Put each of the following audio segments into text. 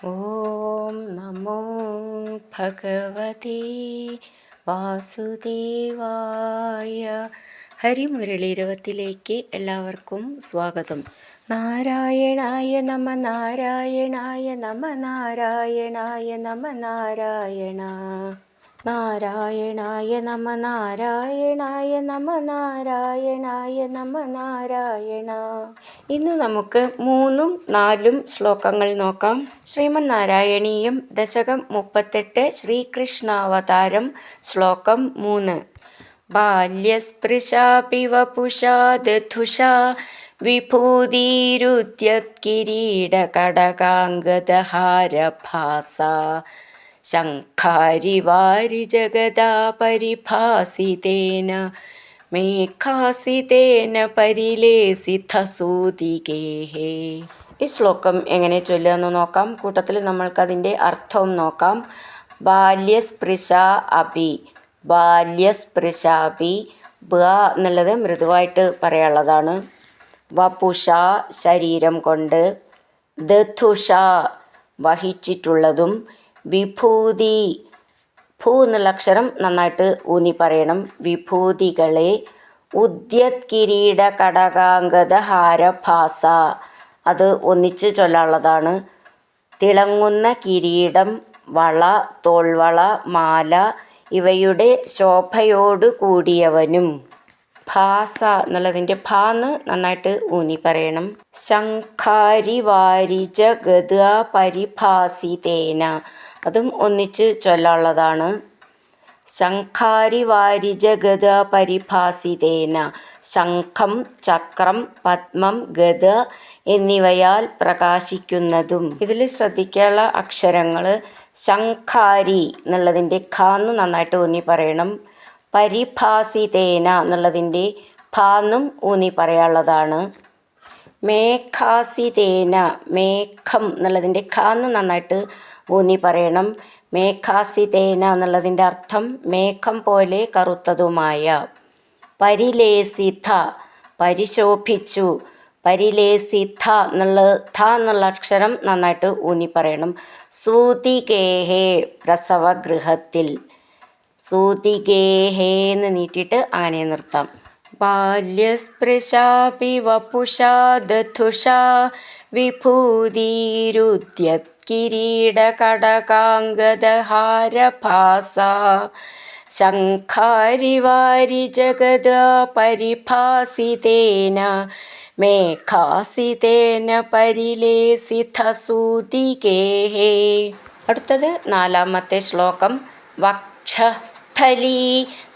ഓം നമോ ഭഗവതേ വാസുദേവായ. ഹരിമുരളീരവത്തിലേക്ക് എല്ലാവർക്കും സ്വാഗതം. നാരായണായ നമ നാരായണായ നമ നാരായണായ നമ നാരായണ നാരായണായ നമ നാരായണായ നമ നാരായണായ നമ നാരായണ. ഇന്ന് നമുക്ക് 3ഉം 4ഉം ശ്ലോകങ്ങൾ നോക്കാം. ശ്രീമൻ നാരായണീയം ദശകം 38 ശ്രീകൃഷ്ണാവതാരം ശ്ലോകം 3. ബാല്യസ്പൃശാപി വപുഷാ ദധുഷാ വിഭൂതിരുദ്യത്കിരീടകടകാംഗദഹാരഭാസാ ശംഖാരിവാരി ജഗദാ പരിഭാസിതേന മേഘാസിതേന പരിലേസിതസൂതികേഹേ. ഈ ശ്ലോകം എങ്ങനെ ചൊല്ലുകയെന്ന് നോക്കാം. കൂട്ടത്തിൽ നമ്മൾക്കതിൻ്റെ അർത്ഥവും നോക്കാം. ബാല്യസ്പൃശ അപി, ബാല്യസ്പൃശാപി, ബ എന്നുള്ളത് മൃദുവായിട്ട് പറയാനുള്ളതാണ്. വപുഷ ശരീരം കൊണ്ട്, ദധുഷ വഹിച്ചിട്ടുള്ളതും, വിഭൂതി ഭൂ എന്നുള്ള അക്ഷരം നന്നായിട്ട് ഊന്നി പറയണം. വിഭൂതികളെ, ഉദ്യത് കിരീട കടകാംഗത ഹാരഭാസ അത് ഒന്നിച്ച് ചൊല്ലാനുള്ളതാണ്. തിളങ്ങുന്ന കിരീടം, വള, തോൾവള, മാല ഇവയുടെ ശോഭയോടു കൂടിയവനും. ഭാസ എന്നുള്ളതിൻ്റെ ഭാന്ന് നന്നായിട്ട് ഊന്നി പറയണം. ശംഖാരി വാരിജ ഗദ പരിഭാസിതേന അതും ഒന്നിച്ച് ചൊല്ലാനുള്ളതാണ്. ശംഖാരി വാരിജ ഗദ പരിഭാസിതേന ശംഖം, ചക്രം, പത്മം, ഗദ എന്നിവയാൽ പ്രകാശിക്കുന്നതും. ഇതിൽ ശ്രദ്ധിക്കാനുള്ള അക്ഷരങ്ങൾ ശംഖാരി എന്നുള്ളതിൻ്റെ ഖാന്ന് നന്നായിട്ട് ഊന്നി പറയണം. പരിഭാസിതേന എന്നുള്ളതിൻ്റെ ഭാന്നും ഊന്നി പറയാനുള്ളതാണ്. മേഘാസിതേന മേഘം എന്നുള്ളതിൻ്റെ ഖാന്ന് നന്നായിട്ട് ഊന്നി പറയണം. മേഘാസിതേന എന്നുള്ളതിൻ്റെ അർത്ഥം മേഘം പോലെ കറുത്തതുമായ. പരിലേസിത പരിശോഭിച്ചു, പരിലേസിത എന്നുള്ള അക്ഷരം നന്നായിട്ട് ഊന്നി പറയണം. സൂതികേഹേ പ്രസവഗൃഹത്തിൽ, സൂതികേഹേ എന്ന് നീട്ടിയിട്ട് അങ്ങനെ നിർത്താം. ബാല്യസ്പൃശാപി വപുഷാ ദധുഷാ വിഭൂതിരുദ്യത് കിരീടകടകാംഗദഹാരഭാസാ ശംഖാരിവാരി ജഗദ പരിഭാസിതേന മേഘാസിതേന പരിലേസിതസൂതികേഹേ. അടുത്തത് 4ാമത്തെ ശ്ലോകം. വക്ഷസ്ഥലീ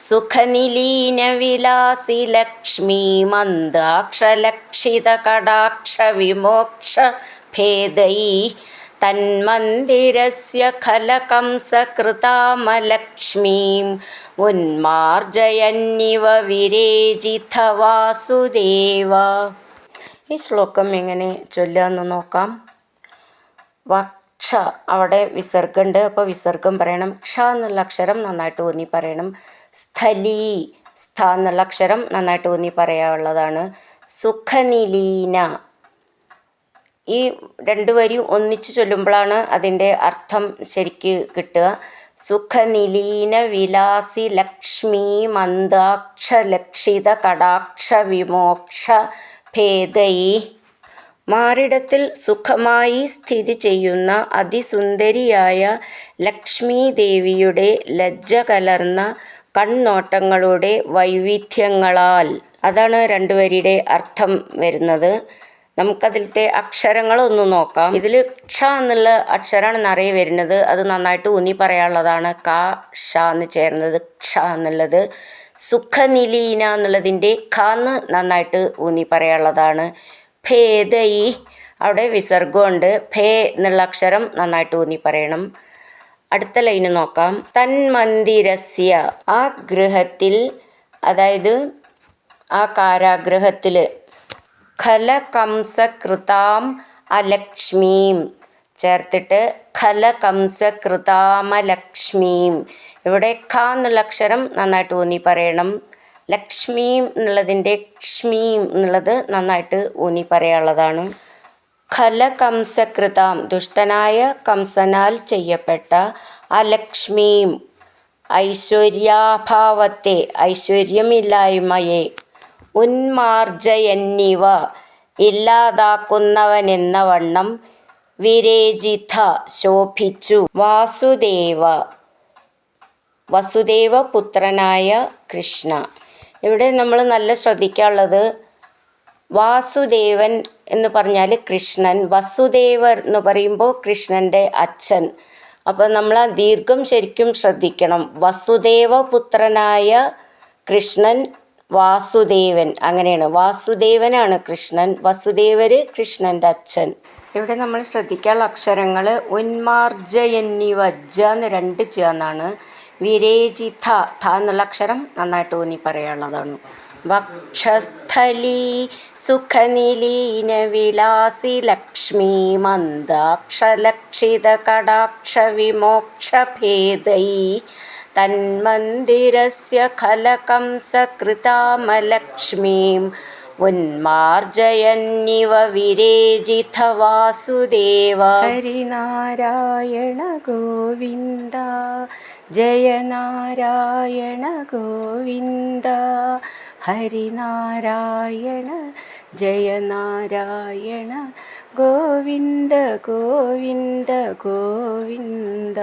സുഖനിലീന വിലാസി ലക്ഷ്മീ മന്ദാക്ഷലക്ഷിത കടാക്ഷ വിമോക്ഷ ഭേദൈ തന്മന്ദിരസ്യ ഖലകംസകൃതാമലക്ഷ്മീം ഉന്മാർജയന്നിവ വിരേജിത വാസുദേവ. ഈ ശ്ലോകം എങ്ങനെ ചൊല്ലുകയെന്ന് നോക്കാം. വക്ഷ അവിടെ വിസർഗമുണ്ട്, അപ്പോൾ വിസർഗം പറയണം. ക്ഷ എന്നുള്ള അക്ഷരം നന്നായിട്ട് ഊന്നി പറയണം. സ്ഥലീ സ്ഥ എന്നുള്ള അക്ഷരം നന്നായിട്ട് ഊന്നി പറയാനുള്ളതാണ്. സുഖനിലീന ഈ 2 വരിയും ഒന്നിച്ച് ചൊല്ലുമ്പോഴാണ് അതിൻ്റെ അർത്ഥം ശരിക്ക് കിട്ടുക. സുഖനിലീന വിലാസി ലക്ഷ്മി മന്ദാക്ഷ ലക്ഷിത കടാക്ഷ വിമോക്ഷ ഭേദൈ. മാറിടത്തിൽ സുഖമായി സ്ഥിതി ചെയ്യുന്ന അതിസുന്ദരിയായ ലക്ഷ്മി ദേവിയുടെ ലജ്ജ കലർന്ന കണ്ണോട്ടങ്ങളുടെ വൈവിധ്യങ്ങളാൽ. അതാണ് 2 വരിയുടെ അർത്ഥം വരുന്നത്. നമുക്കതിലത്തെ അക്ഷരങ്ങളൊന്ന് നോക്കാം. ഇതിൽ ക്ഷ എന്നുള്ള അക്ഷരമാണ് നിറയെ വരുന്നത്. അത് നന്നായിട്ട് ഊന്നി പറയാനുള്ളതാണ്. ക ഷ എന്ന് ചേർന്നത് ക്ഷ എന്നുള്ളത്. സുഖനിലീന എന്നുള്ളതിൻ്റെ ഖാന്ന് നന്നായിട്ട് ഊന്നി പറയാനുള്ളതാണ്. ഭേദൈ അവിടെ വിസർഗമുണ്ട്. ഭേ എന്നുള്ള അക്ഷരം നന്നായിട്ട് ഊന്നി പറയണം. അടുത്ത ലൈന് നോക്കാം. തന്മന്ദിരസ്യ ആ ഗൃഹത്തിൽ, അതായത് ആ കാരാഗൃഹത്തിൽ, ഖലകംസകൃതാം അലക്ഷ്മീം ചേർത്തിട്ട് ഖലകംസകൃതാമലക്ഷ്മീം. ഇവിടെ ഖ എന്നുള്ള അക്ഷരം നന്നായിട്ട് ഊന്നി പറയണം. ലക്ഷ്മീം എന്നുള്ളതിൻ്റെ ക്ഷ്മീം എന്നുള്ളത് നന്നായിട്ട് ഊന്നി പറയാനുള്ളതാണ്. ഖലകംസകൃതാം ദുഷ്ടനായ കംസനാൽ ചെയ്യപ്പെട്ട അലക്ഷ്മീം ഐശ്വര്യാഭാവത്തെ ഐശ്വര്യമില്ലായ്മയെ ഉന്മാർജയന്നിവ ഇല്ലാതാക്കുന്നവനെന്ന വണ്ണം വിരേജിത ശോഭിച്ചു വസുദേവപുത്രനായ കൃഷ്ണ. ഇവിടെ നമ്മൾ നല്ല ശ്രദ്ധിക്കാനുള്ളത് വാസുദേവൻ എന്ന് പറഞ്ഞാൽ കൃഷ്ണൻ, വസുദേവർ എന്ന് പറയുമ്പോൾ കൃഷ്ണൻ്റെ അച്ഛൻ. അപ്പോൾ നമ്മൾ ആ ദീർഘം ശരിക്കും ശ്രദ്ധിക്കണം. വസുദേവപുത്രനായ കൃഷ്ണൻ, വാസുദേവൻ, അങ്ങനെയാണ്. വാസുദേവനാണ് കൃഷ്ണൻ, വസുദേവർ കൃഷ്ണൻ്റെ അച്ഛൻ. ഇവിടെ നമ്മൾ ശ്രദ്ധിക്കാനുള്ള അക്ഷരങ്ങൾ ഉന്മാർജയന്നിവ, ജ എന്ന് 2 ജ എന്നാണ്. വിരേജിത ഥ എന്നുള്ള അക്ഷരം നന്നായിട്ട് ഊന്നി പറയാനുള്ളതാണ്. വക്ഷസ്ഥലീ സുഖനിലീന വിലാസി ലക്ഷ്മീ മന്ദാക്ഷലക്ഷിത കടാക്ഷ വിമോക്ഷഭേദൈ തന്മന്ദിരസ്യ ഖലകംസകൃതാമലക്ഷ്മീം ഉന്മാർജയന്നിവ വിരേജിത വാസുദേവ. ഹരിനാരായണ ഗോവിന്ദ, ജയനാരായണ ഗോവിന്ദ, ഹരിനാരായണ ജയനാരായണ ഗോവിന്ദ ഗോവിന്ദ ഗോവിന്ദ.